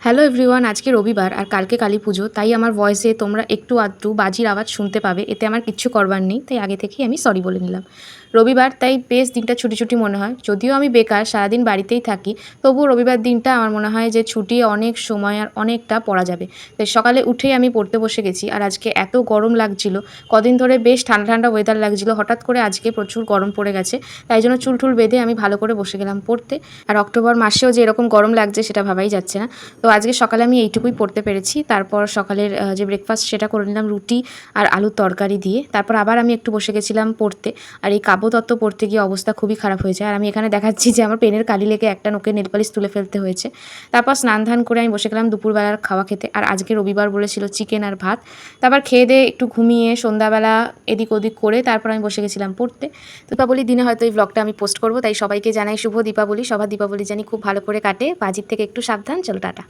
Hello everyone, আজকে রবিবার আর কালকে কালী পুজো, তাই আমার ভয়েসে তোমরা একটু আধটু বাজির আওয়াজ শুনতে পাবে। এতে আমার কিচ্ছু করবার নেই, তাই আগে থেকেই আমি সরি বলে নিলাম। রবিবার, তাই বেশ দিনটা ছুটি ছুটি মনে হয়। যদিও আমি বেকার, সারাদিন বাড়িতেই থাকি, তবুও রবিবার দিনটা আমার মনে হয় যে ছুটি, অনেক সময় আর অনেকটা পড়া যাবে। তাই সকালে উঠেই আমি পড়তে বসে গেছি। আর আজকে এত গরম লাগছিল, কদিন ধরে বেশ ঠান্ডা ঠান্ডা ওয়েদার লাগছিল, হঠাৎ করে আজকে প্রচুর গরম পড়ে গেছে। তাই জন্য চুল টুল বেঁধে আমি ভালো করে বসে গেলাম পড়তে। আর অক্টোবর মাসেও যে এরকম গরম লাগছে সেটা ভাবাই যাচ্ছে না। তো আজকে সকালে আমি এইটুকুই পড়তে পেরেছি। তারপর সকালের যে ব্রেকফাস্ট সেটা করে নিলাম রুটি আর আলুর তরকারি দিয়ে। তারপর আবার আমি একটু বসে গেছিলাম পড়তে। আর এই কাব্যতত্ত্ব পড়তে গিয়ে অবস্থা খুবই খারাপ হয়ে যায়। আর আমি এখানে দেখাচ্ছি যে আমার পেনের কালি লেগে একটা নখের নেলপালিশ তুলে ফেলতে হয়েছে। তারপর স্নান ধান করে আমি বসে গেলাম দুপুরবেলার খাওয়া খেতে। আর আজকে রবিবার বলেছিল চিকেন আর ভাত। তারপর খেয়ে দিয়ে একটু ঘুমিয়ে সন্ধ্যাবেলা এদিক ওদিক করে তারপর আমি বসে গেছিলাম পড়তে। দীপাবলির দিনে হয়তো এই ব্লগটা আমি পোস্ট করব, তাই সবাইকে জানাই শুভ দীপাবলি। সবার দীপাবলি জানি খুব ভালো করে কাটে। বাজির থেকে একটু সাবধান। চলো টাটা।